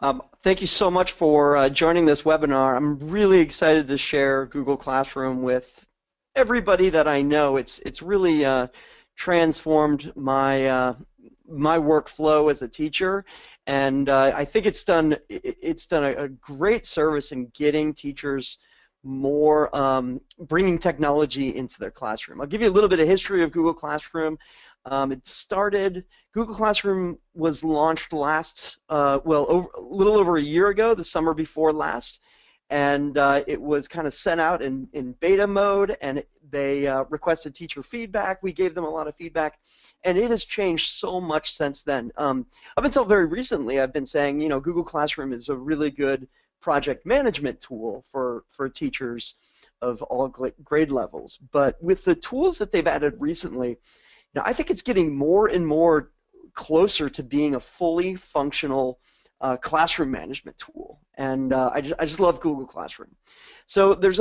Thank you so much for joining this webinar. I'm really excited to share Google Classroom with everybody that I know. It's really transformed my workflow as a teacher, and I think it's done a great service in getting teachers more bringing technology into their classroom. I'll give you a little bit of history of Google Classroom. It started. Google Classroom was launched a little over a year ago, the summer before last, and it was kind of sent out in beta mode, and they requested teacher feedback. We gave them a lot of feedback, and it has changed so much since then. Up until very recently, I've been saying, Google Classroom is a really good project management tool for teachers of all grade levels. But with the tools that they've added recently, I think it's getting more and more closer to being a fully functional classroom management tool, and I just love Google Classroom. So there's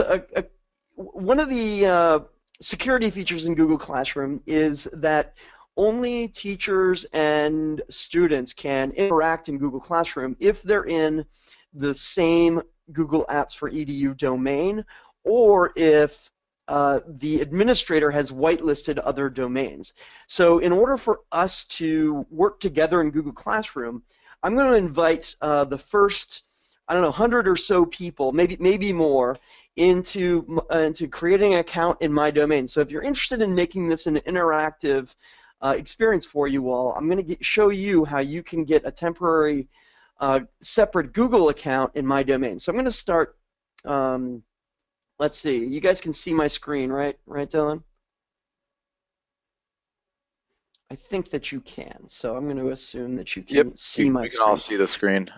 one of the security features in Google Classroom is that only teachers and students can interact in Google Classroom if they're in the same Google Apps for EDU domain, or if the administrator has whitelisted other domains. So in order for us to work together in Google Classroom, I'm going to invite the first, 100 or so people, maybe more, into creating an account in my domain. So if you're interested in making this an interactive experience for you all, I'm going to show you how you can get a temporary separate Google account in my domain. So I'm going to start. Let's see. You guys can see my screen, right? Right, Dylan? I think that you can. So I'm going to assume that you Yep, can see my we can all screen. see the screen.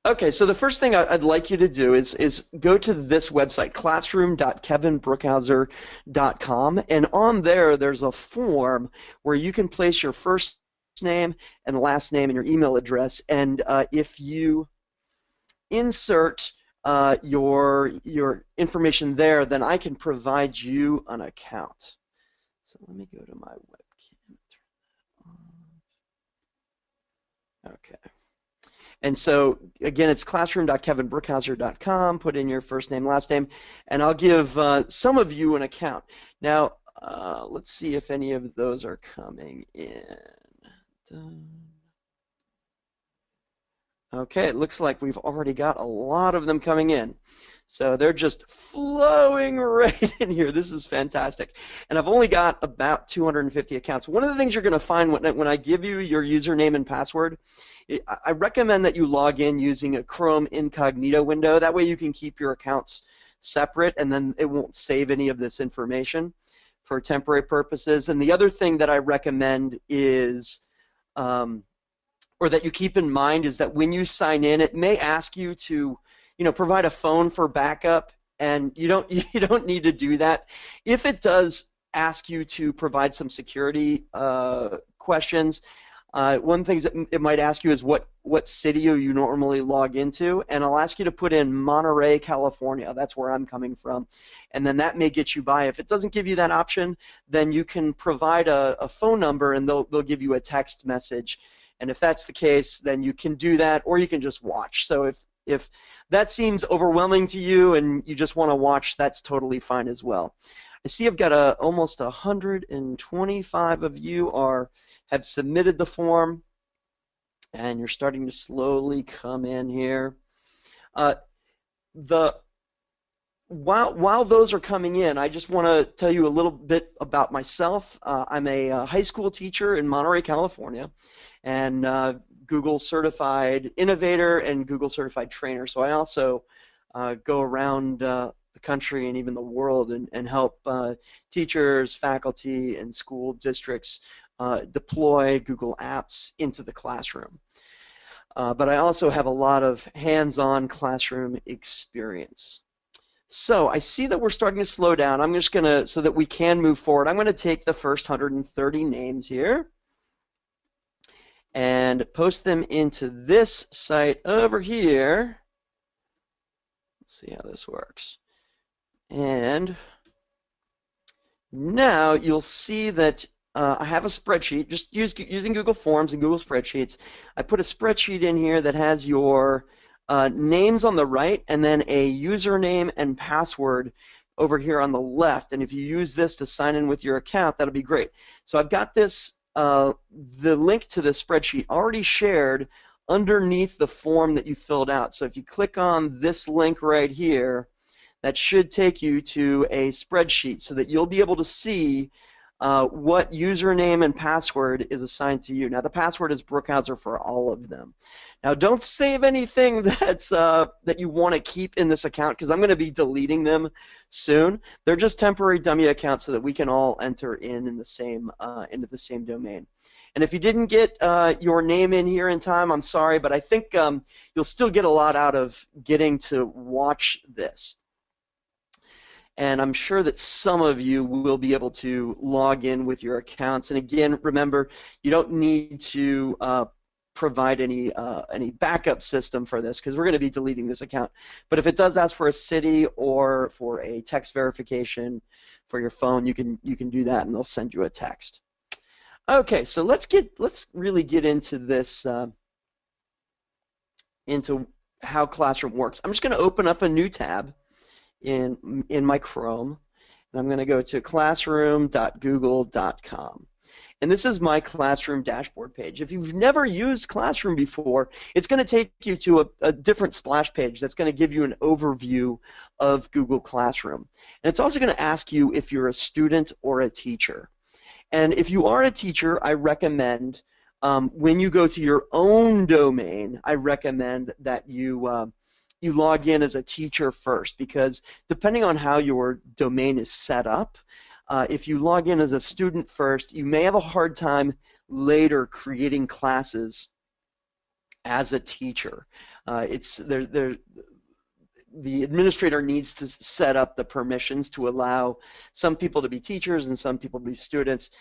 Okay, so the first thing I'd like you to do is go to this website, classroom.kevinbrookhauser.com, and on there's a form where you can place your first name and last name and your email address, and if you insert your information there, then I can provide you an account. So let me go to my webcam. Okay. And so, again, it's classroom.kevinbrookhauser.com. Put in your first name, last name, and I'll give some of you an account. Now, let's see if any of those are coming in. Done. Okay, it looks like we've already got a lot of them coming in. So they're just flowing right in here. This is fantastic. And I've only got about 250 accounts. One of the things you're going to find when I give you your username and password, I recommend that you log in using a Chrome incognito window. That way you can keep your accounts separate, and then it won't save any of this information for temporary purposes. And the other thing that I recommend is or that you keep in mind is that when you sign in, it may ask you to, provide a phone for backup, and you don't need to do that. If it does ask you to provide some security questions, one thing it might ask you is what city you normally log into, and I'll ask you to put in Monterey, California. That's where I'm coming from, and then that may get you by. If it doesn't give you that option, then you can provide a phone number, and they'll give you a text message. And if that's the case, then you can do that, or you can just watch. So if that seems overwhelming to you and you just want to watch, that's totally fine as well. I see I've got almost 125 of you have submitted the form, and you're starting to slowly come in here. While those are coming in, I just want to tell you a little bit about myself. I'm a high school teacher in Monterey, California, and Google Certified Innovator and Google Certified Trainer. So I also go around the country and even the world and help teachers, faculty, and school districts deploy Google Apps into the classroom. But I also have a lot of hands-on classroom experience. So I see that we're starting to slow down. I'm just going to, so that we can move forward, I'm going to take the first 130 names here and post them into this site over here. Let's see how this works. And now you'll see that I have a spreadsheet, just using Google Forms and Google Spreadsheets. I put a spreadsheet in here that has your names on the right and then a username and password over here on the left. And if you use this to sign in with your account, that'll be great. So I've got this, the link to the spreadsheet already shared underneath the form that you filled out. So if you click on this link right here, that should take you to a spreadsheet so that you'll be able to see what username and password is assigned to you. Now the password is Brookhauser for all of them. Now don't save anything that's that you want to keep in this account because I'm going to be deleting them soon. They're just temporary dummy accounts so that we can all enter in the same into the same domain. And if you didn't get your name in here in time, I'm sorry, but I think you'll still get a lot out of getting to watch this. And I'm sure that some of you will be able to log in with your accounts. And again, remember, you don't need to provide any backup system for this because we're going to be deleting this account. But if it does ask for a city or for a text verification for your phone, you can do that, and they'll send you a text. Okay, so let's really get into this into how Classroom works. I'm just going to open up a new tab in my Chrome, and I'm going to go to classroom.google.com. And this is my Classroom dashboard page. If you've never used Classroom before, it's going to take you to a different splash page that's going to give you an overview of Google Classroom. And it's also going to ask you if you're a student or a teacher. And if you are a teacher, I recommend when you go to your own domain, I recommend that you log in as a teacher first, because depending on how your domain is set up, if you log in as a student first, you may have a hard time later creating classes as a teacher. The administrator needs to set up the permissions to allow some people to be teachers and some people to be students.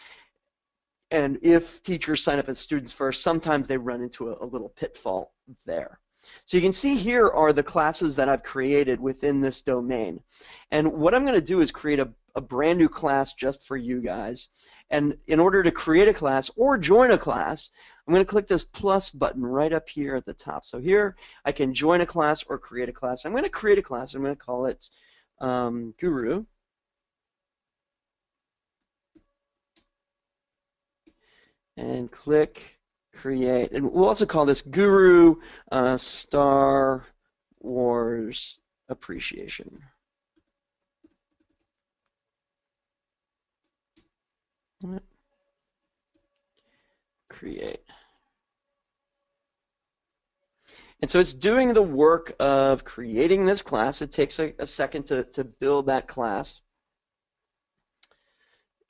And if teachers sign up as students first, sometimes they run into a little pitfall there. So you can see here are the classes that I've created within this domain. And what I'm going to do is create a brand new class just for you guys. And in order to create a class or join a class, I'm going to click this plus button right up here at the top. So here I can join a class or create a class. I'm going to create a class. I'm going to call it Guru. And click create, and we'll also call this Guru Star Wars Appreciation. Create. And so it's doing the work of creating this class. It takes a second to build that class.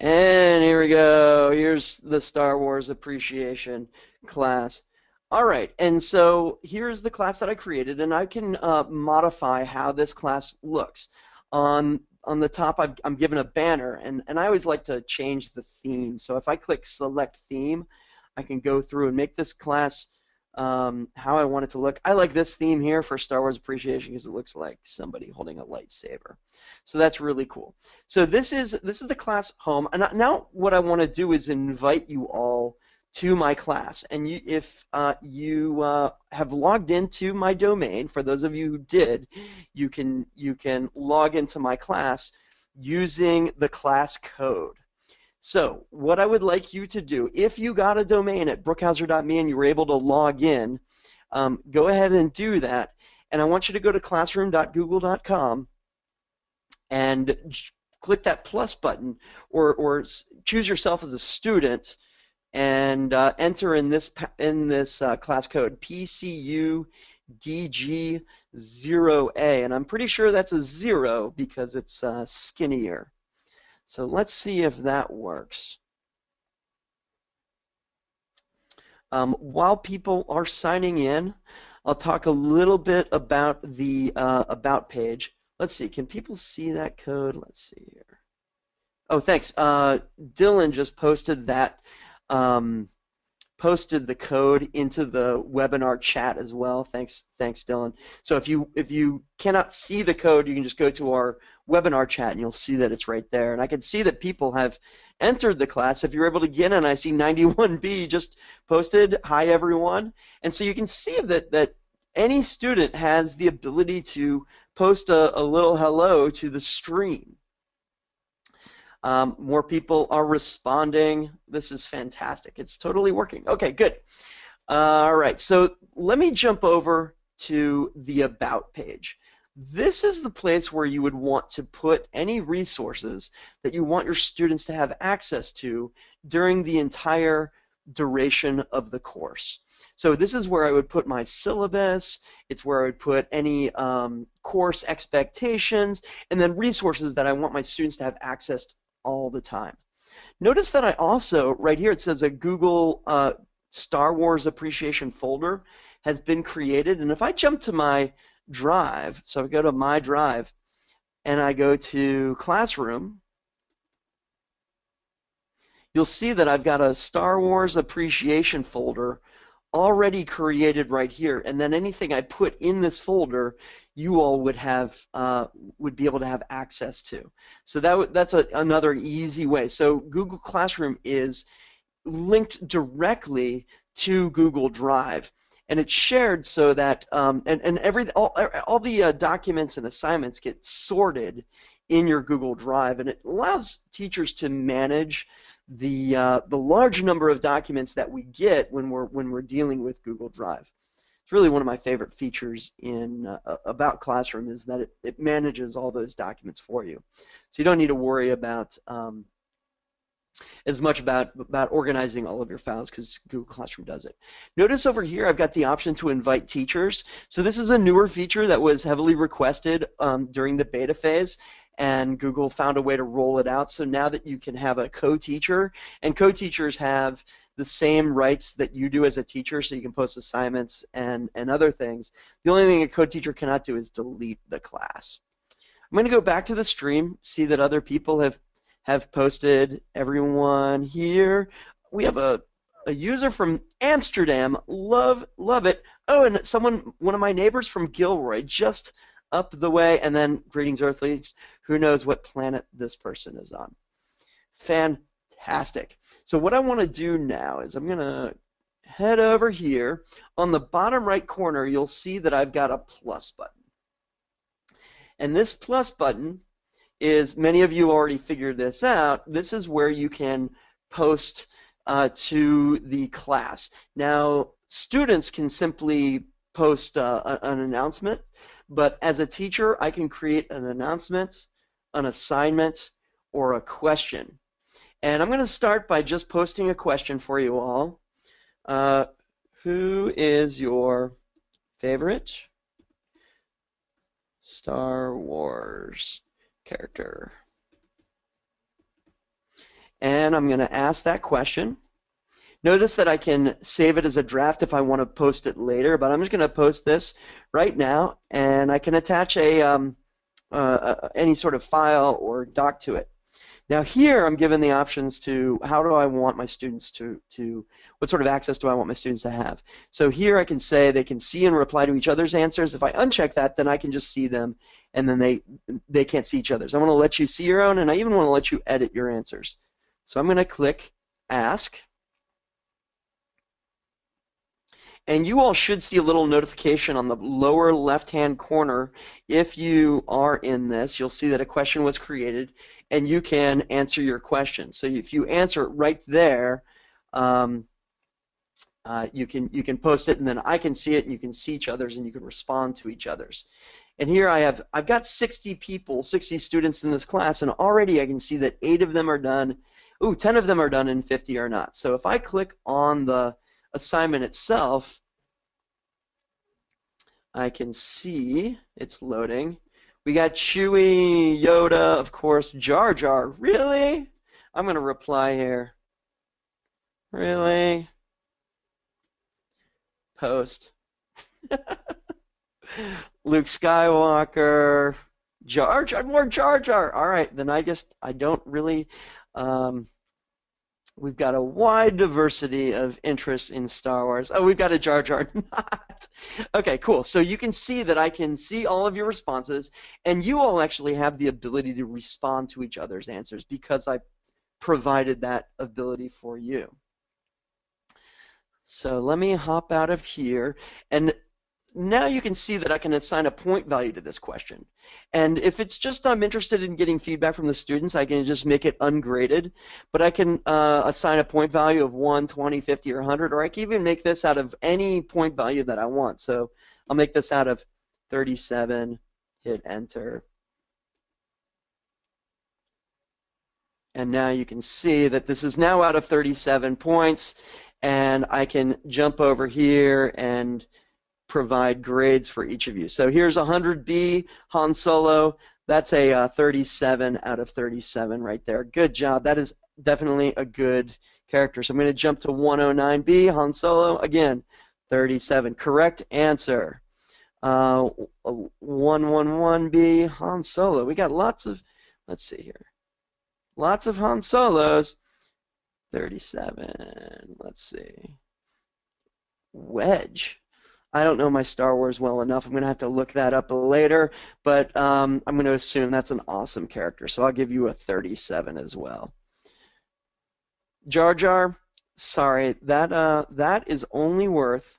And here we go. Here's the Star Wars Appreciation class. All right, and so here's the class that I created, and I can modify how this class looks. On the top, I'm given a banner, and I always like to change the theme. So if I click Select Theme, I can go through and make this class how I want it to look. I like this theme here for Star Wars Appreciation because it looks like somebody holding a lightsaber. So that's really cool. So this is the class home. And now what I want to do is invite you all to my class. And if you have logged into my domain, for those of you who did, you can log into my class using the class code. So what I would like you to do, if you got a domain at brookhauser.me and you were able to log in, go ahead and do that. And I want you to go to classroom.google.com and click that plus button, or choose yourself as a student and enter in this class code PCUDG0A. And I'm pretty sure that's a 0 because it's skinnier. So let's see if that works. While people are signing in, I'll talk a little bit about the About page. Let's see, can people see that code? Let's see here. Oh, thanks. Dylan just posted that posted the code into the webinar chat as well. Thanks, Dylan. So if you cannot see the code, you can just go to our webinar chat and you'll see that it's right there. And I can see that people have entered the class. If you're able to get in, I see 91B just posted, hi everyone. And so you can see that any student has the ability to post a little hello to the stream. More people are responding. This is fantastic. It's totally working. Okay, good. All right, so let me jump over to the About page. This is the place where you would want to put any resources that you want your students to have access to during the entire duration of the course. So this is where I would put my syllabus, it's where I would put any course expectations, and then resources that I want my students to have access to all the time. Notice that I also, right here, it says a Google Star Wars appreciation folder has been created, and if I jump to my Drive, so I go to my Drive, and I go to Classroom, you'll see that I've got a Star Wars appreciation folder already created right here, and then anything I put in this folder, you all would be able to have access to. So that's another easy way. So Google Classroom is linked directly to Google Drive, and it's shared so that all the documents and assignments get sorted in your Google Drive, and it allows teachers to manage the large number of documents that we get when we're dealing with Google Drive. It's really one of my favorite features in About Classroom is that it manages all those documents for you. So you don't need to worry about as much about organizing all of your files because Google Classroom does it. Notice over here I've got the option to invite teachers. So this is a newer feature that was heavily requested during the beta phase, and Google found a way to roll it out. So now that you can have a co-teacher, and co-teachers have the same rights that you do as a teacher, so you can post assignments and other things. The only thing a co-teacher cannot do is delete the class. I'm going to go back to the stream, see that other people have posted. Everyone here. We have a user from Amsterdam. Love it. Oh, and one of my neighbors from Gilroy, just up the way, and then greetings Earthlies. Who knows what planet this person is on? Fantastic. So what I want to do now is I'm going to head over here. On the bottom right corner, you'll see that I've got a plus button. And this plus button is, many of you already figured this out, this is where you can post to the class. Now, students can simply post an announcement, but as a teacher, I can create an announcement, an assignment, or a question. And I'm going to start by just posting a question for you all. Who is your favorite Star Wars character? And I'm going to ask that question. Notice that I can save it as a draft if I want to post it later, but I'm just going to post this right now, and I can attach any sort of file or doc to it. Now here I'm given the options to how do I want my students to what sort of access do I want my students to have. So here I can say they can see and reply to each other's answers. If I uncheck that, then I can just see them, and then they can't see each other's. I want to let you see your own, and I even want to let you edit your answers. So I'm going to click Ask. And you all should see a little notification on the lower left-hand corner. If you are in this, you'll see that a question was created, and you can answer your question. So if you answer it right there, you can post it, and then I can see it, and you can see each other's, and you can respond to each other's. And here I've got 60 people, 60 students in this class, and already I can see that 8 of them are done. Ooh, 10 of them are done, and 50 are not. So if I click on the assignment itself, I can see it's loading. We got Chewie, Yoda, of course, Jar Jar. Really? I'm going to reply here. Really? Post. Luke Skywalker, more Jar Jar. All right, then I don't really We've got a wide diversity of interests in Star Wars. Oh, we've got a Jar Jar not. Okay, cool. So you can see that I can see all of your responses, and you all actually have the ability to respond to each other's answers because I provided that ability for you. So let me hop out of here, and now you can see that I can assign a point value to this question. And if it's just I'm interested in getting feedback from the students, I can just make it ungraded. But I can assign a point value of 1, 20, 50, or 100, or I can even make this out of any point value that I want. So I'll make this out of 37, hit enter. And now you can see that this is now out of 37 points, and I can jump over here and provide grades for each of you. So here's 100B, Han Solo. That's a 37 out of 37 right there. Good job. That is definitely a good character. So I'm going to jump to 109B, Han Solo. Again, 37. Correct answer. 111B, Han Solo. We got lots of, let's see here. Lots of Han Solos. 37. Let's see. Wedge. I don't know my Star Wars well enough. I'm going to have to look that up later, but I'm going to assume that's an awesome character, so I'll give you a 37 as well. Jar Jar, sorry, that is only worth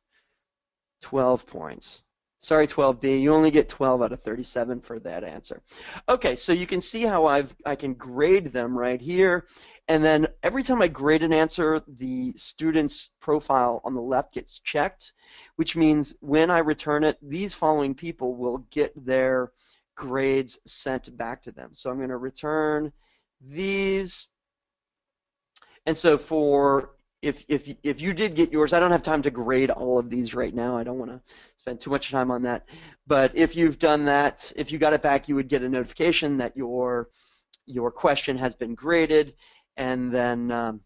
12 points. Sorry, 12B, you only get 12 out of 37 for that answer. Okay, so you can see how I can grade them right here, and then every time I grade an answer, the student's profile on the left gets checked, which means when I return it, these following people will get their grades sent back to them. So I'm going to return these, and so for if you did get yours, I don't have time to grade all of these right now. I don't want to spend too much time on that. But if you've done that, if you got it back, you would get a notification that your question has been graded, and then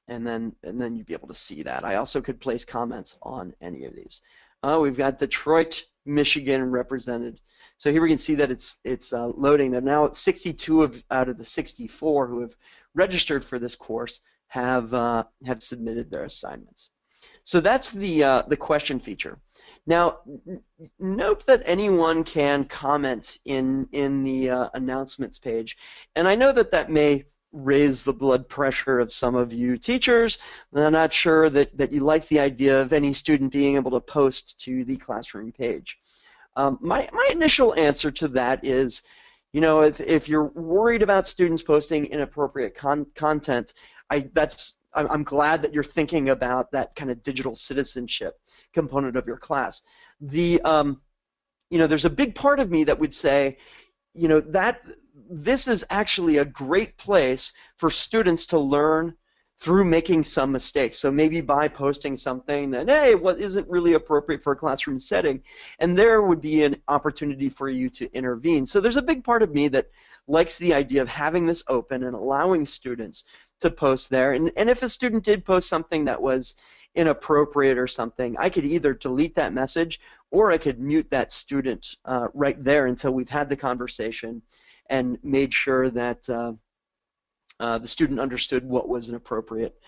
you'd be able to see that. I also could place comments on any of these. We've got Detroit, Michigan represented. So here we can see that it's loading. They're now at 62 out of the 64 who have registered for this course have submitted their assignments. So that's the question feature. Now, note that anyone can comment in the announcements page, and I know that may raise the blood pressure of some of you teachers. I'm not sure that you like the idea of any student being able to post to the classroom page. My initial answer to that is, you know, if you're worried about students posting inappropriate content, I'm glad that you're thinking about that kind of digital citizenship component of your class. You know, there's a big part of me that would say, you know, that this is actually a great place for students to learn through making some mistakes. So maybe by posting something that, hey, what isn't really appropriate for a classroom setting, and there would be an opportunity for you to intervene. So there's a big part of me that likes the idea of having this open and allowing students to post there. And if a student did post something that was inappropriate or something, I could either delete that message or I could mute that student right there until we've had the conversation and made sure that the student understood what was an appropriate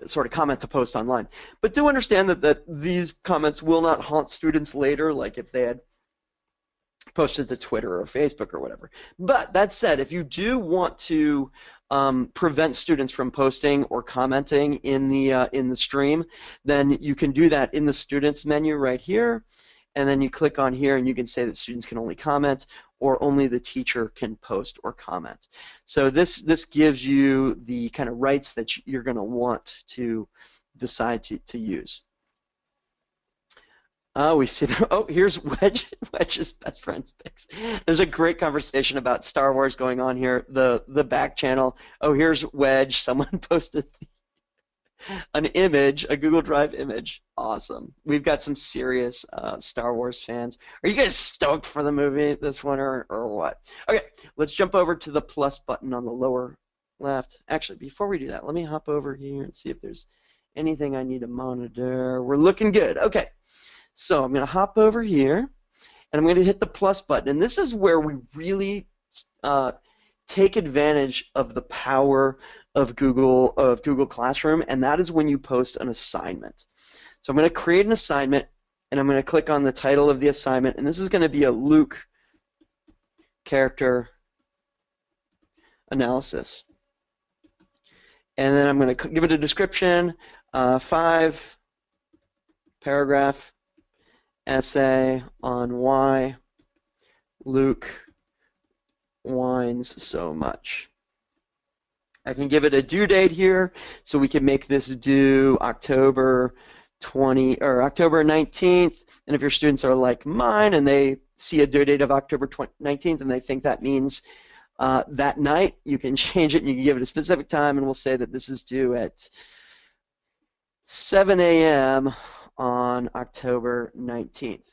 sort of comment to post online. But do understand that these comments will not haunt students later, like if they had posted to Twitter or Facebook or whatever. But that said, if you do want to prevent students from posting or commenting in the stream, then you can do that in the students menu right here, and then you click on here and you can say that students can only comment or only the teacher can post or comment. So this gives you the kind of rights that you're going to want to decide to use. We see that. Oh, here's Wedge's best friend's pics. There's a great conversation about Star Wars going on here. The back channel. Oh, here's Wedge. Someone posted an image, a Google Drive image. Awesome. We've got some serious Star Wars fans. Are you guys stoked for the movie this winter or what? Okay, let's jump over to the plus button on the lower left. Actually, before we do that, let me hop over here and see if there's anything I need to monitor. We're looking good. Okay. So I'm going to hop over here, and I'm going to hit the plus button. And this is where we really take advantage of the power of Google Classroom, and that is when you post an assignment. So I'm going to create an assignment, and I'm going to click on the title of the assignment, and this is going to be a Luke character analysis. And then I'm going to give it a description, 5-paragraph essay on why Luke whines so much. I can give it a due date here, so we can make this due October 19th. And if your students are like mine and they see a due date of October 19th and they think that means that night, you can change it and you can give it a specific time, and we'll say that this is due at 7 a.m. on October 19th.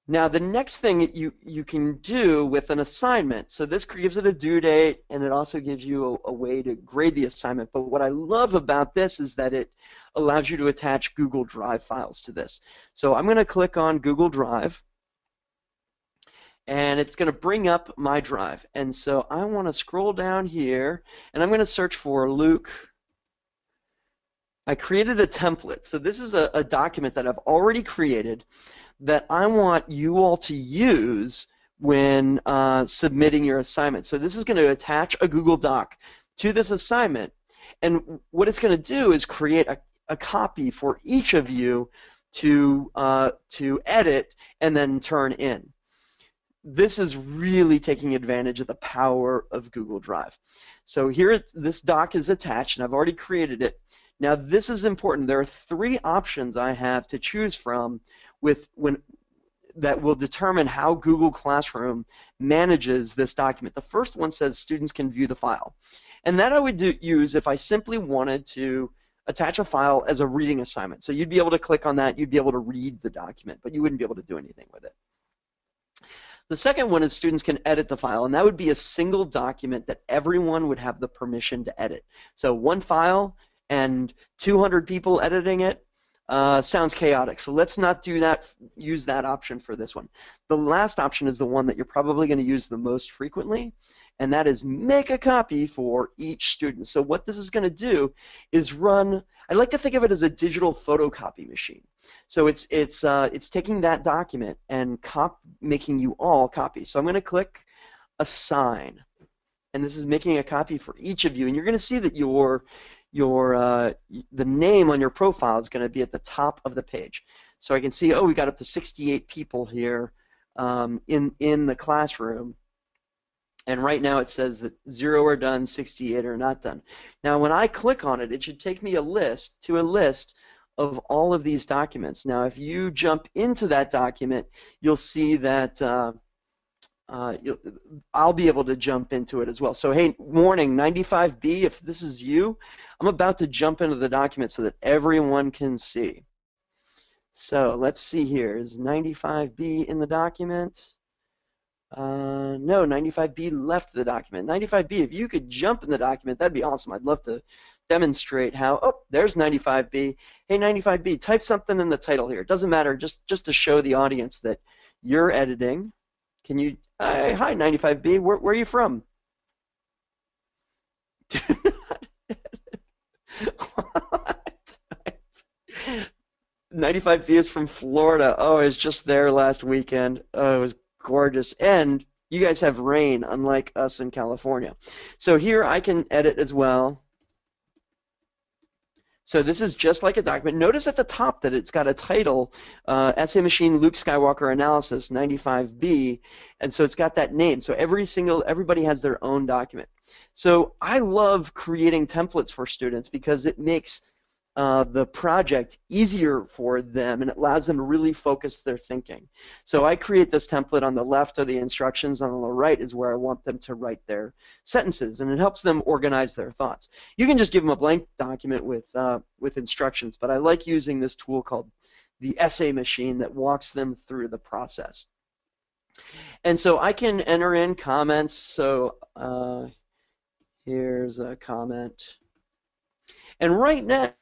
Now, the next thing you can do with an assignment, so this gives it a due date, and it also gives you a way to grade the assignment. But what I love about this is that it allows you to attach Google Drive files to this. So I'm going to click on Google Drive, and it's going to bring up my drive. And so I want to scroll down here, and I'm going to search for Luke. I created a template. So this is a document that I've already created that I want you all to use when submitting your assignment. So this is going to attach a Google Doc to this assignment, and what it's going to do is create a copy for each of you to edit and then turn in. This is really taking advantage of the power of Google Drive. So here this doc is attached, and I've already created it. Now this is important. There are 3 options I have to choose from that will determine how Google Classroom manages this document. The first one says students can view the file. And that I would use if I simply wanted to attach a file as a reading assignment. So you'd be able to click on that, you'd be able to read the document, but you wouldn't be able to do anything with it. The second one is students can edit the file, and that would be a single document that everyone would have the permission to edit. So one file and 200 people editing it sounds chaotic. So let's not do that. Use that option for this one. The last option is the one that you're probably going to use the most frequently, and that is make a copy for each student. So what this is going to do is run, I like to think of it as a digital photocopy machine. So it's taking that document and making you all copies. So I'm going to click assign, and this is making a copy for each of you, and you're going to see that the name on your profile is going to be at the top of the page. So I can see, oh, we got up to 68 people here in the classroom, and right now it says that 0 are done, 68 are not done. Now when I click on it, it should take me to a list of all of these documents. Now if you jump into that document, you'll see that I'll be able to jump into it as well. So hey, warning, 95B, if this is you, I'm about to jump into the document so that everyone can see. So let's see here. Is 95B in the document? No, 95B left the document. 95B, if you could jump in the document, that'd be awesome. I'd love to demonstrate how. Oh, there's 95B. Hey, 95B, type something in the title here. It doesn't matter, just to show the audience that you're editing. Can you? Hi, 95B. Where are you from? Do not edit. 95B is from Florida. Oh, I was just there last weekend. Oh, it was gorgeous. And you guys have rain, unlike us in California. So here I can edit as well. So this is just like a document. Notice at the top that it's got a title, Essay Machine Luke Skywalker Analysis 95B, and so it's got that name. So everybody has their own document. So I love creating templates for students because it makes the project easier for them, and it allows them to really focus their thinking. So I create this template on the left of the instructions, and on the right is where I want them to write their sentences, and it helps them organize their thoughts. You can just give them a blank document with instructions, but I like using this tool called the Essay Machine that walks them through the process. And so I can enter in comments. So here's a comment. And right now,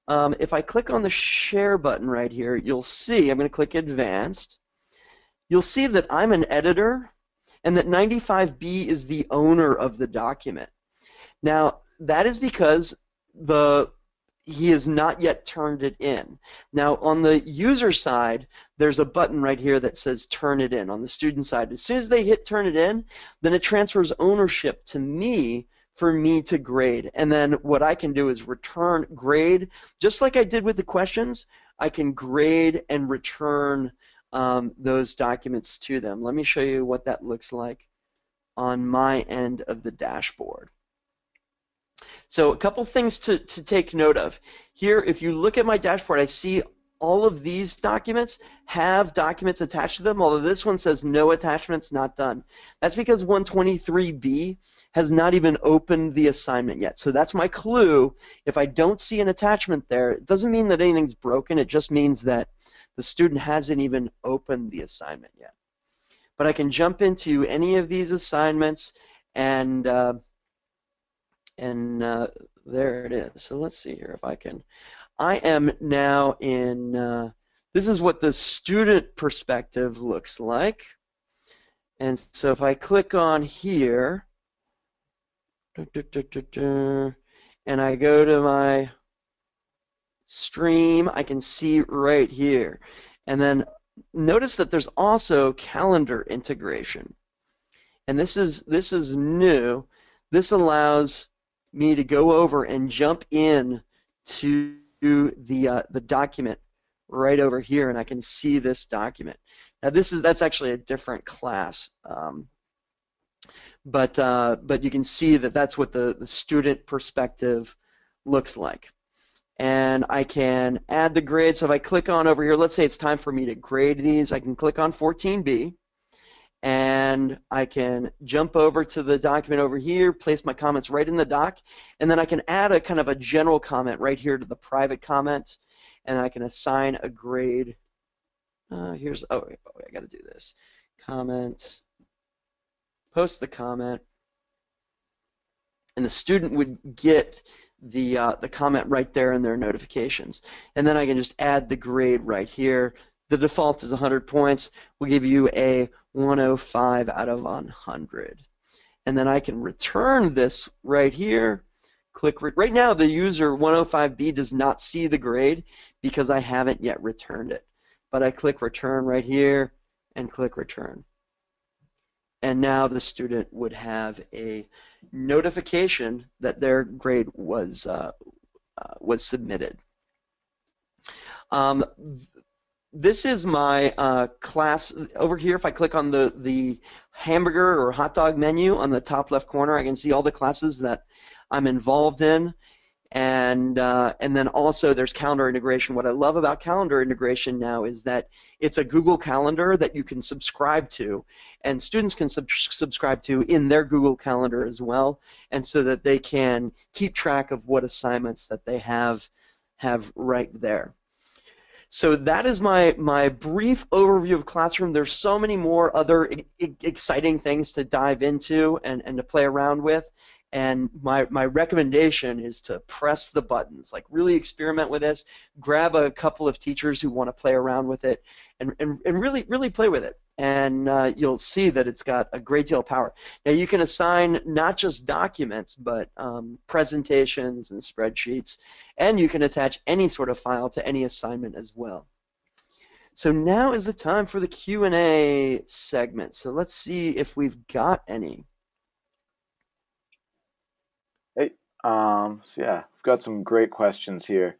if I click on the share button right here, you'll see, I'm going to click advanced, you'll see that I'm an editor and that 95B is the owner of the document. Now, that is because he has not yet turned it in. Now, on the user side, there's a button right here that says turn it in. On the student side, as soon as they hit turn it in, then it transfers ownership to me for me to grade. And then what I can do is return grade, just like I did with the questions. I can grade and return those documents to them. Let me show you what that looks like on my end of the dashboard. So a couple things to take note of. Here, if you look at my dashboard, I see all of these documents have documents attached to them, although this one says no attachments, not done. That's because 123B has not even opened the assignment yet. So that's my clue. If I don't see an attachment there, it doesn't mean that anything's broken. It just means that the student hasn't even opened the assignment yet. But I can jump into any of these assignments, and there it is. So let's see here if I can. I am now in, this is what the student perspective looks like. And so if I click on here, and I go to my stream, I can see right here. And then notice that there's also calendar integration. And this is new. This allows me to go over and jump in to the document right over here, and I can see this document. Now that's actually a different class, but you can see that that's what the student perspective looks like. And I can add the grade. So if I click on over here, let's say it's time for me to grade these, I can click on 14B. And I can jump over to the document over here, place my comments right in the doc, and then I can add a kind of a general comment right here to the private comments, and I can assign a grade. I got to do this. Comment, post the comment, and the student would get the comment right there in their notifications. And then I can just add the grade right here. The default is 100 points. We'll give you a 105 out of 100. And then I can return this right here. Right now the user 105B does not see the grade because I haven't yet returned it. But I click return right here and click return. And now the student would have a notification that their grade was submitted. This is my class over here. If I click on the hamburger or hot dog menu on the top left corner, I can see all the classes that I'm involved in, and then also there's calendar integration. What I love about calendar integration now is that it's a Google Calendar that you can subscribe to, and students can subscribe to in their Google Calendar as well, and so that they can keep track of what assignments that they have right there. So that is my brief overview of Classroom. There's so many more other exciting things to dive into and to play around with. And my recommendation is to press the buttons, like really experiment with this, grab a couple of teachers who want to play around with it, and really play with it. And you'll see that it's got a great deal of power. Now you can assign not just documents, but presentations and spreadsheets, and you can attach any sort of file to any assignment as well. So now is the time for the Q&A segment. So let's see if we've got any. Hey, so yeah, we've got some great questions here.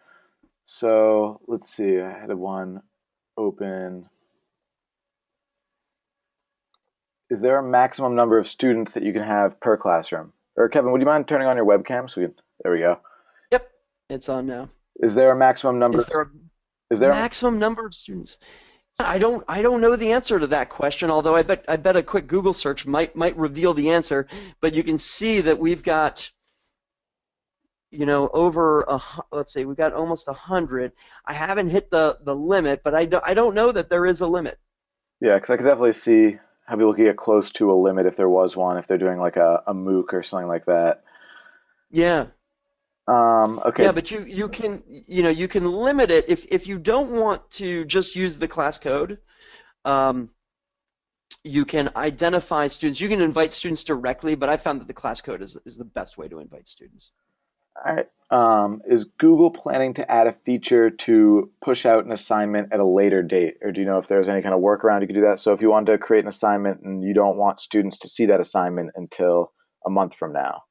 So let's see, I had one open. Is there a maximum number of students that you can have per classroom? Or Kevin, would you mind turning on your webcam? So there we go. Yep, it's on now. Is there a maximum number? Is there a maximum number of students? I don't know the answer to that question. Although I bet a quick Google search might reveal the answer. But you can see that we've got, you know, let's say we've got almost 100. I haven't hit the limit, but I don't know that there is a limit. Yeah, because I could definitely see how people could get close to a limit if there was one, if they're doing like a MOOC or something like that. Yeah. Okay. Yeah, but you can limit it if you don't want to just use the class code. You can identify students. You can invite students directly, but I found that the class code is the best way to invite students. All right. Is Google planning to add a feature to push out an assignment at a later date? Or do you know if there's any kind of workaround you could do that? So if you wanted to create an assignment and you don't want students to see that assignment until a month from now.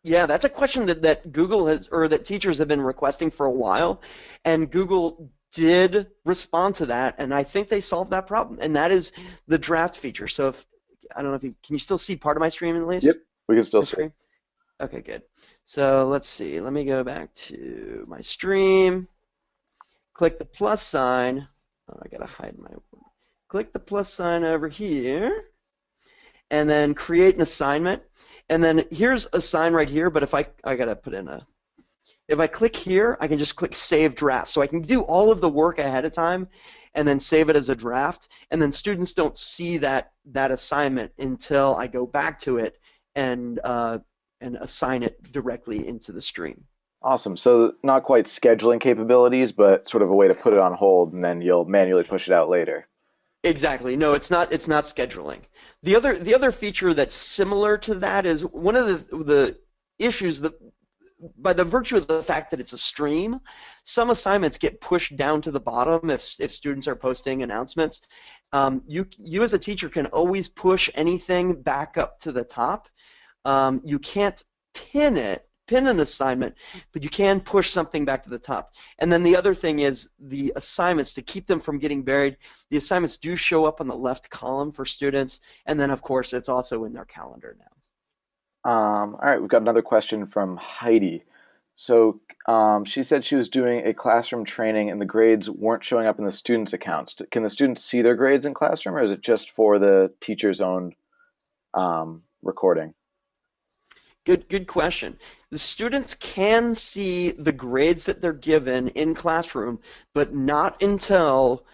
Yeah, that's a question that Google has, or that teachers have been requesting for a while, and Google did respond to that, and I think they solved that problem, and that is the draft feature. So if I don't know if you can you still see part of my screen at Yep, least? we can still My see it. screen? Okay, good. So let's see. Let me go back to my stream. Click the plus sign. Oh, I gotta hide my. Click the plus sign over here, and then create an assignment. And then here's assign right here. But if I gotta put in a. If I click here, I can just click Save Draft. So I can do all of the work ahead of time and then save it as a draft. And then students don't see that assignment until I go back to it and assign it directly into the stream. Awesome. So not quite scheduling capabilities, but sort of a way to put it on hold and then you'll manually push it out later. Exactly. No, it's not scheduling. The other feature that's similar to that is one of the issues that by the virtue of the fact that it's a stream, some assignments get pushed down to the bottom if students are posting announcements. You as a teacher can always push anything back up to the top. You can't pin an assignment, but you can push something back to the top. And then the other thing is the assignments, to keep them from getting buried, the assignments do show up on the left column for students, and then of course it's also in their calendar now. All right, we've got another question from Heidi. So she said she was doing a classroom training and the grades weren't showing up in the students' accounts. Can the students see their grades in Classroom or is it just for the teacher's own recording? Good question. The students can see the grades that they're given in Classroom, but not until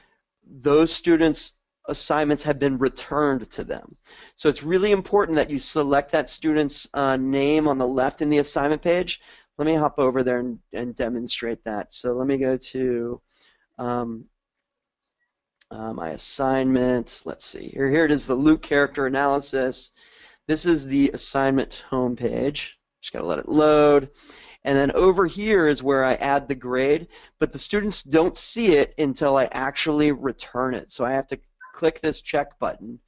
those students' assignments have been returned to them. So it's really important that you select that student's name on the left in the assignment page. Let me hop over there and demonstrate that. So let me go to um, my assignment. Let's see. Here it is, the Luke character analysis. This is the assignment homepage. Just got to let it load. And then over here is where I add the grade, but the students don't see it until I actually return it. So I have to click this check button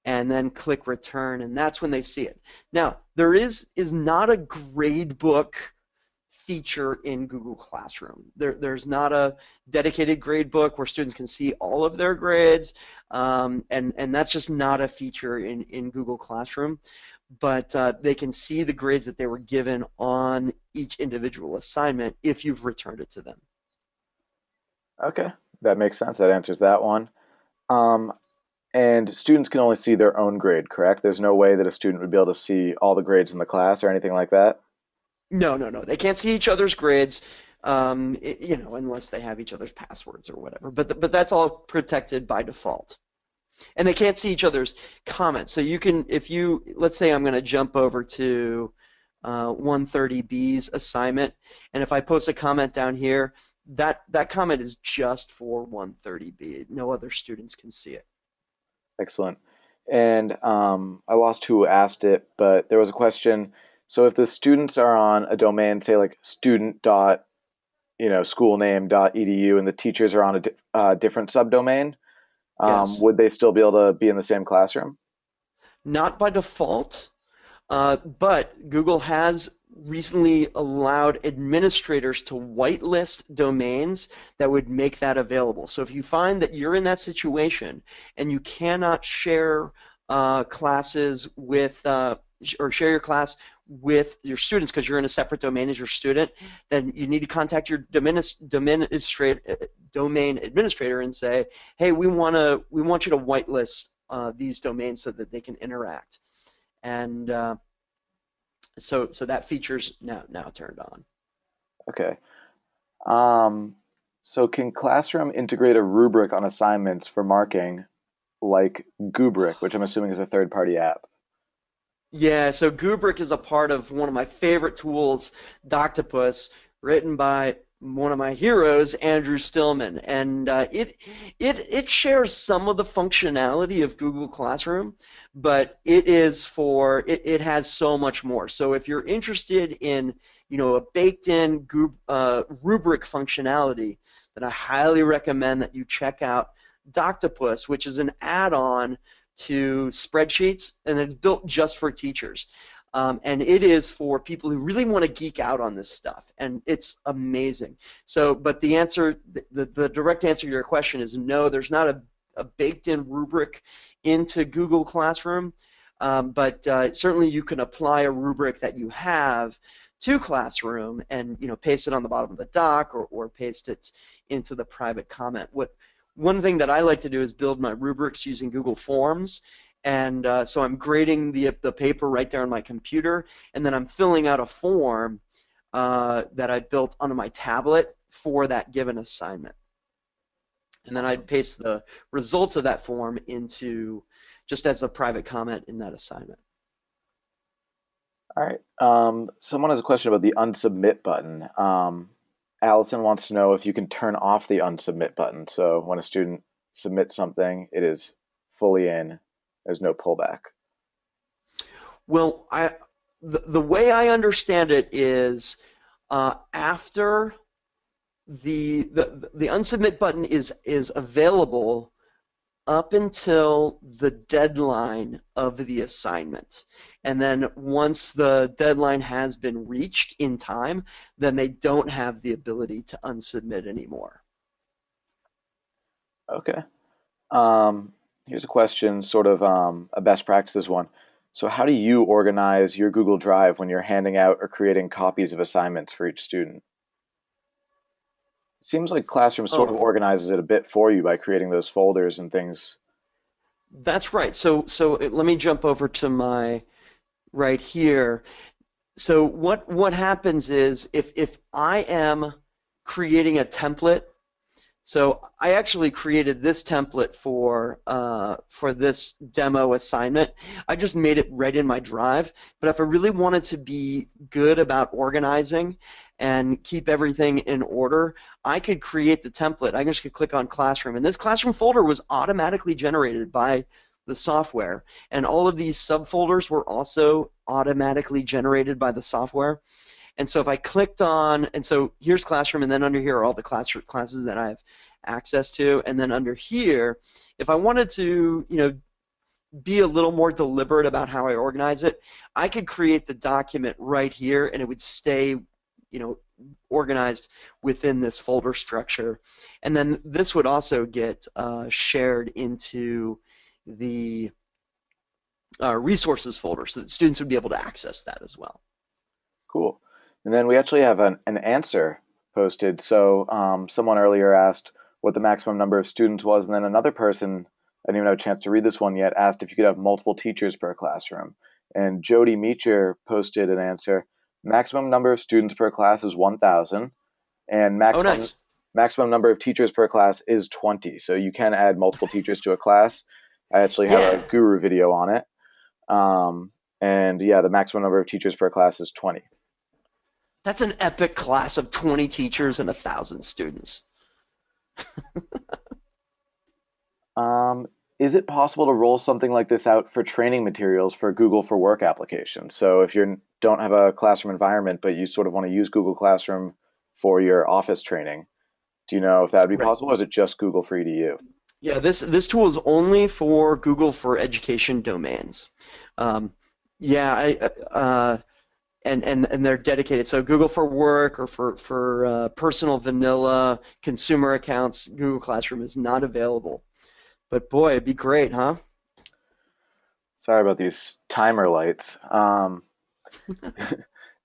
and then click return, and that's when they see it. Now, there is not a grade book feature in Google Classroom. There's not a dedicated grade book where students can see all of their grades, and that's just not a feature in Google Classroom. But they can see the grades that they were given on each individual assignment if you've returned it to them. Okay, that makes sense. That answers that one. Um, and students can only see their own grade, correct? There's no way that a student would be able to see all the grades in the class or anything like that? No, no, no. They can't see each other's grades, unless they have each other's passwords or whatever. But that's all protected by default. And they can't see each other's comments. So you can, let's say I'm going to jump over to 130B's assignment, and if I post a comment down here, that comment is just for 130B. No other students can see it. Excellent. And I lost who asked it, but there was a question. So if the students are on a domain, say like student dot, schoolname dot edu, and the teachers are on a different subdomain, Yes. would they still be able to be in the same classroom? Not by default, but Google has recently allowed administrators to whitelist domains that would make that available. So if you find that you're in that situation and you cannot share classes with or share your class with your students because you're in a separate domain as your student, then you need to contact your domain administrator and say, hey, we want you to whitelist these domains so that they can interact. And so that feature's now turned on. Okay. So can Classroom integrate a rubric on assignments for marking like Gubrick, which I'm assuming is a third-party app? Yeah, so Gubrick is a part of one of my favorite tools, Doctopus, written by one of my heroes, Andrew Stillman, and it shares some of the functionality of Google Classroom, but it has so much more. So if you're interested in a baked-in rubric functionality, then I highly recommend that you check out Doctopus, which is an add-on to spreadsheets, and it's built just for teachers. And it is for people who really want to geek out on this stuff, and it's amazing. So, but the direct answer to your question is no, there's not a baked-in rubric into Google Classroom, but certainly you can apply a rubric that you have to Classroom and paste it on the bottom of the doc or paste it into the private comment. One thing that I like to do is build my rubrics using Google Forms. And so I'm grading the paper right there on my computer, and then I'm filling out a form that I built onto my tablet for that given assignment. And then I'd paste the results of that form into just as a private comment in that assignment. All right. Someone has a question about the unsubmit button. Allison wants to know if you can turn off the unsubmit button. So when a student submits something, it is fully in. There's no pullback. Well, the way I understand it is after the unsubmit button is available up until the deadline of the assignment. And then once the deadline has been reached in time, then they don't have the ability to unsubmit anymore. Okay. Here's a question, sort of a best practices one. So how do you organize your Google Drive when you're handing out or creating copies of assignments for each student? It seems like Classroom sort of organizes it a bit for you by creating those folders and things. That's right. So let me jump over to my right here. So what happens is if I am creating a template. So I actually created this template for this demo assignment. I just made it right in my drive. But if I really wanted to be good about organizing and keep everything in order, I could create the template. I just could click on Classroom. And this Classroom folder was automatically generated by the software. And all of these subfolders were also automatically generated by the software. And so if I clicked on, and so here's Classroom, and then under here are all the classes that I have access to, and then under here, if I wanted to, be a little more deliberate about how I organize it, I could create the document right here, and it would stay, organized within this folder structure. And then this would also get shared into the resources folder, so that students would be able to access that as well. Cool. And then we actually have an answer posted. So someone earlier asked what the maximum number of students was, and then another person, I didn't even have a chance to read this one yet, asked if you could have multiple teachers per classroom. And Jody Meacher posted an answer. Maximum number of students per class is 1,000, and maximum number of teachers per class is 20. So you can add multiple teachers to a class. I actually have a Guru video on it. And yeah, the maximum number of teachers per class is 20. That's an epic class of 20 teachers and 1,000 students. Is it possible to roll something like this out for training materials for Google for Work applications? So if you don't have a classroom environment, but you sort of want to use Google Classroom for your office training, do you know if that would be possible, or is it just Google for EDU? Yeah, this tool is only for Google for Education domains. And they're dedicated. So Google for Work or for personal vanilla consumer accounts, Google Classroom is not available. But boy, it'd be great, huh? Sorry about these timer lights.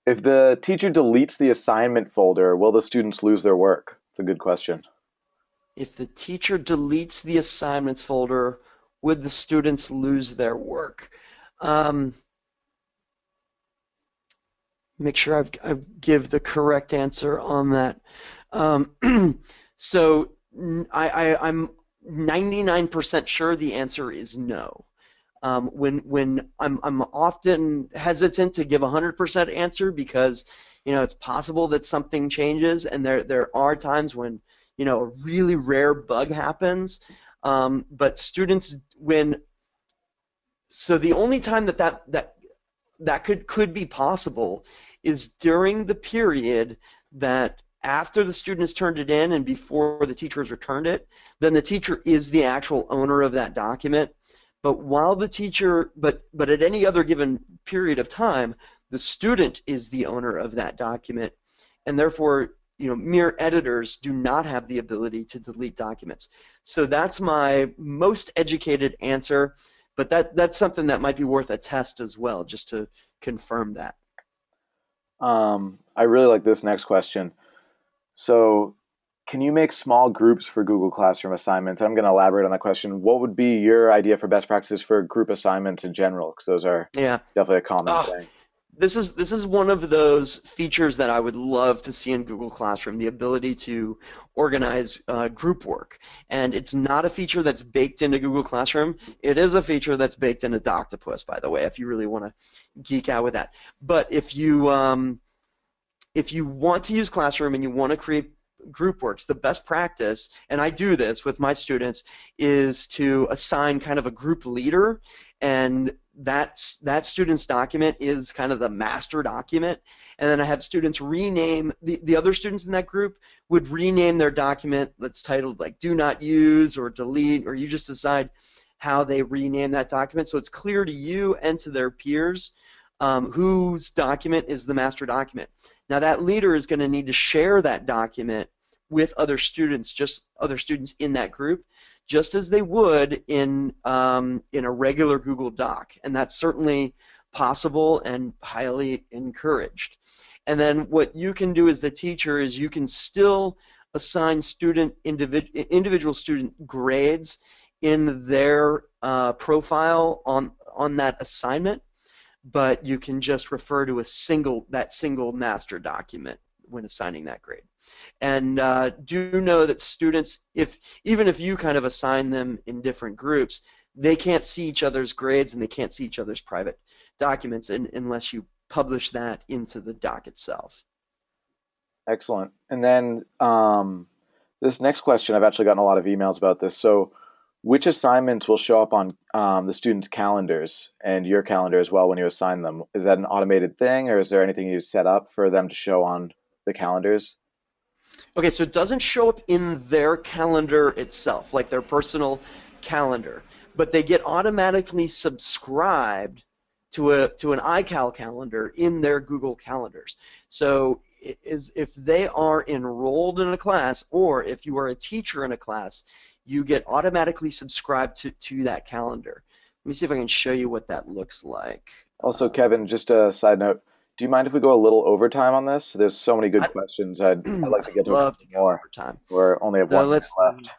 If the teacher deletes the assignment folder, will the students lose their work? It's a good question. If the teacher deletes the assignments folder, would the students lose their work? Make sure I give the correct answer on that. So I'm 99% sure the answer is no. When I'm often hesitant to give a 100% answer because It's possible that something changes, and there are times when, a really rare bug happens. But students, so the only time that could be possible is during the period that after the student has turned it in and before the teacher has returned it, then the teacher is the actual owner of that document. But while the teacher, but at any other given period of time, the student is the owner of that document, and therefore, mere editors do not have the ability to delete documents. So that's my most educated answer, but that's something that might be worth a test as well, just to confirm that. I really like this next question. So, can you make small groups for Google Classroom assignments? I'm going to elaborate on that question. What would be your idea for best practices for group assignments in general? Because those are Yeah. definitely a common Oh, thing. this is one of those features that I would love to see in Google Classroom, the ability to organize group work. And it's not a feature that's baked into Google Classroom. It is a feature that's baked into Doctopus, by the way, if you really want to geek out with that. But if you want to use Classroom and you want to create group works, the best practice, and I do this with my students, is to assign kind of a group leader, and that student's document is kind of the master document, and then I have students rename, the other students in that group would rename their document that's titled like do not use or delete, or you just decide how they rename that document so it's clear to you and to their peers whose document is the master document. Now that leader is going to need to share that document with other students, just other students in that group, just as they would in a regular Google Doc, and that's certainly possible and highly encouraged. And then what you can do as the teacher is you can still assign individual student grades in their profile on that assignment, but you can just refer to that single master document when assigning that grade. And do know that students, even if you kind of assign them in different groups, they can't see each other's grades and they can't see each other's private documents unless you publish that into the doc itself. Excellent. And then this next question, I've actually gotten a lot of emails about this. So, which assignments will show up on the students' calendars and your calendar as well when you assign them? Is that an automated thing, or is there anything you set up for them to show on the calendars? Okay, so it doesn't show up in their calendar itself, like their personal calendar, but they get automatically subscribed to an iCal calendar in their Google calendars. So if they are enrolled in a class, or if you are a teacher in a class, you get automatically subscribed to that calendar. Let me see if I can show you what that looks like. Also, Kevin, just a side note, do you mind if we go a little overtime on this? There's so many good questions. I'd like to get to love to go more. over time. We only have 1 minute left.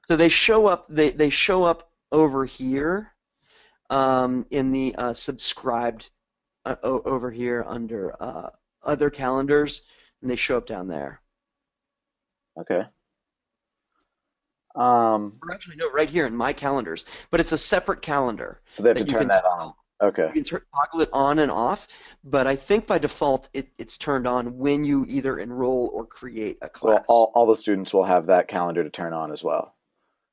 So they show up. They show up over here in the subscribed over here under other calendars, and they show up down there. Okay. Or actually, no, right here in my calendars, but it's a separate calendar. So they have to you turn can that on. Okay. You can toggle it on and off, but I think by default it's turned on when you either enroll or create a So class. all the students will have that calendar to turn on as well.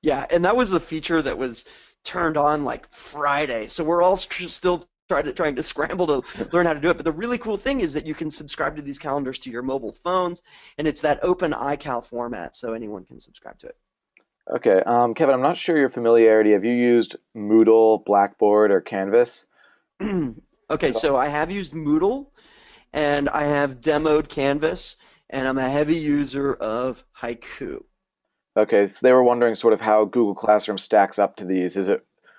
Yeah, and that was a feature that was turned on like Friday, so we're all still trying to scramble to learn how to do it. But the really cool thing is that you can subscribe to these calendars to your mobile phones, and it's that open iCal format, so anyone can subscribe to it. Okay. Kevin, I'm not sure your familiarity. Have you used Moodle, Blackboard, or Canvas? Okay, so I have used Moodle, and I have demoed Canvas, and I'm a heavy user of Haiku. Okay, so they were wondering sort of how Google Classroom stacks up to these.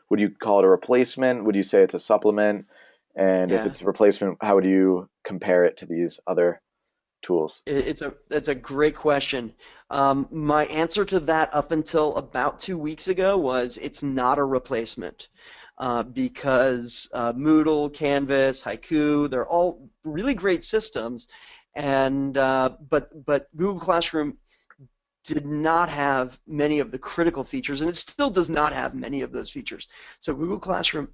Would you call it a replacement? Would you say it's a supplement? And if Yeah. it's a replacement, how would you compare it to these other tools? That's a great question. My answer to that up until about 2 weeks ago was it's not a replacement because Moodle, Canvas, Haiku, they're all really great systems, and but Google Classroom did not have many of the critical features, and it still does not have many of those features. So Google Classroom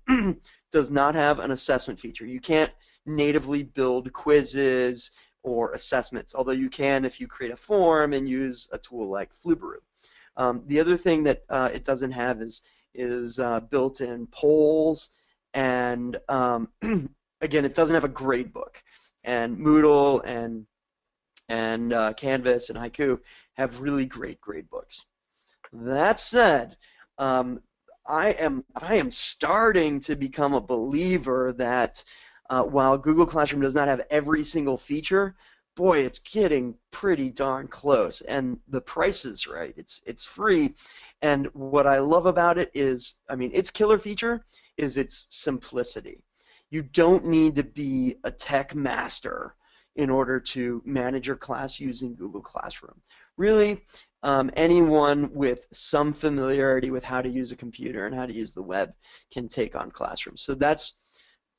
does not have an assessment feature. You can't natively build quizzes or assessments, although you can if you create a form and use a tool like Flubaroo. The other thing that it doesn't have is built-in polls, and again, it doesn't have a grade book. And Moodle and Canvas and Haiku have really great grade books. That said, um, I am starting to become a believer that while Google Classroom does not have every single feature, boy, it's getting pretty darn close, and the price is right. It's free, and what I love about it is, I mean, its killer feature is its simplicity. You don't need to be a tech master in order to manage your class using Google Classroom. Really, anyone with some familiarity with how to use a computer and how to use the web can take on Classroom. So that's,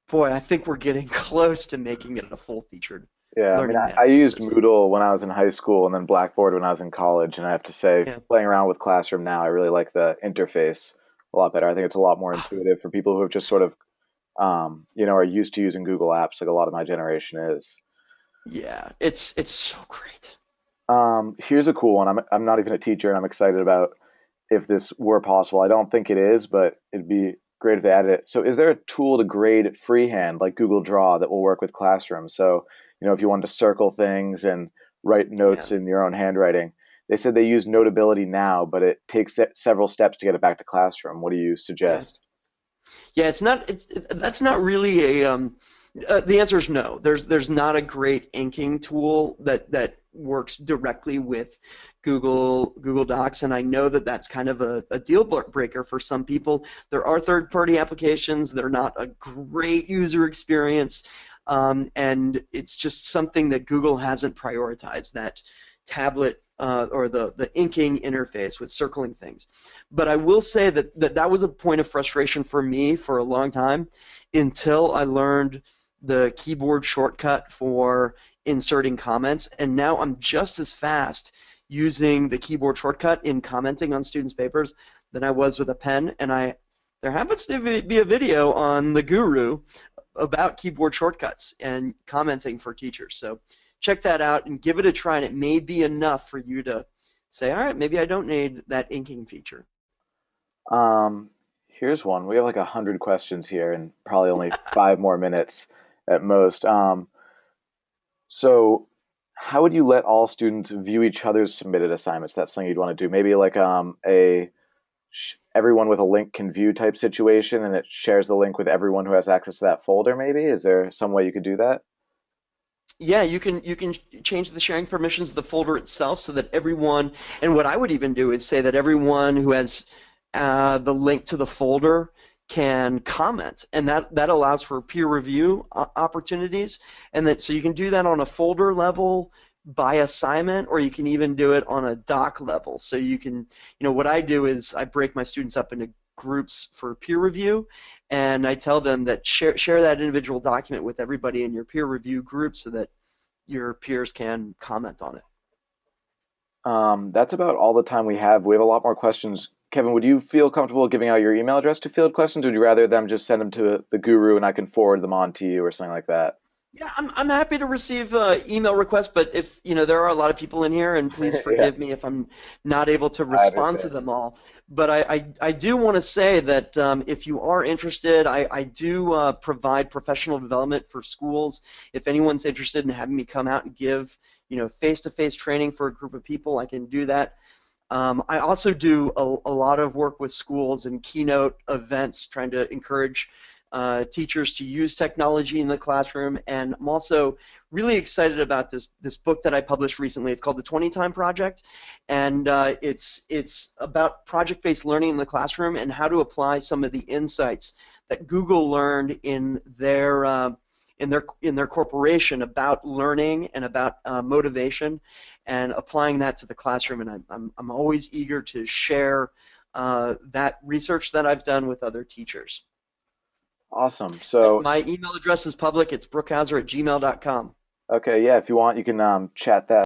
boy, I think we're getting close to making it a full-featured Yeah, I mean, learning I management used system. Moodle when I was in high school and then Blackboard when I was in college, and I have to say, Yeah. playing around with Classroom now, I really like the interface a lot better. I think it's a lot more intuitive for people who have just sort of, are used to using Google Apps, like a lot of my generation is. Yeah, it's so great. Here's a cool one. I'm not even a teacher, and I'm excited about if this were possible. I don't think it is, but it'd be great if they added it. So, is there a tool to grade freehand like Google Draw that will work with Classroom? So, if you wanted to circle things and write Yeah. notes in your own handwriting, they said they use Notability now, but it takes several steps to get it back to Classroom. What do you Yeah. suggest? Yeah, that's not really a the answer is no. There's not a great inking tool that works directly with Google Docs, and I know that that's kind of a deal breaker for some people. There are third-party applications. They're not a great user experience, and it's just something that Google hasn't prioritized, that tablet or the inking interface with circling things. But I will say that was a point of frustration for me for a long time until I learned the keyboard shortcut for inserting comments, and now I'm just as fast using the keyboard shortcut in commenting on students' papers than I was with a pen. And there happens to be a video on the Guru about keyboard shortcuts and commenting for teachers. So check that out and give it a try, and it may be enough for you to say, all right, maybe I don't need that inking feature. Um, Here's one. We have like 100 questions here and probably only 5 more minutes at most. So, how would you let all students view each other's submitted assignments? That's something you'd want to do. Maybe like a everyone with a link can view type situation, and it shares the link with everyone who has access to that folder. Maybe is there some way you could do that? Yeah, you can change the sharing permissions of the folder itself so that everyone, and what I would even do is say that everyone who has the link to the folder can comment, and that allows for peer review opportunities, and that so you can do that on a folder level by assignment, or you can even do it on a doc level. So you can, what I do is I break my students up into groups for peer review, and I tell them that share that individual document with everybody in your peer review group so that your peers can comment on it. That's about all the time we have. We have a lot more questions. Kevin, would you feel comfortable giving out your email address to field questions? Or would you rather them just send them to the guru and I can forward them on to you or something like that? Yeah, I'm happy to receive email requests, but if there are a lot of people in here, and please Yeah, forgive me if I'm not able to I respond to understand. them all. But I do want to say that if you are interested, I do provide professional development for schools. If anyone's interested in having me come out and give face-to-face training for a group of people, I can do that. I also do a lot of work with schools and keynote events, trying to encourage teachers to use technology in the classroom. And I'm also really excited about this book that I published recently. It's called The 20 Time Project, and it's about project-based learning in the classroom and how to apply some of the insights that Google learned in their corporation about learning and about motivation, and applying that to the classroom. And I'm always eager to share that research that I've done with other teachers. Awesome. So, My email address is public. It's brookhauser@gmail.com. okay, yeah, if you want, you can chat that.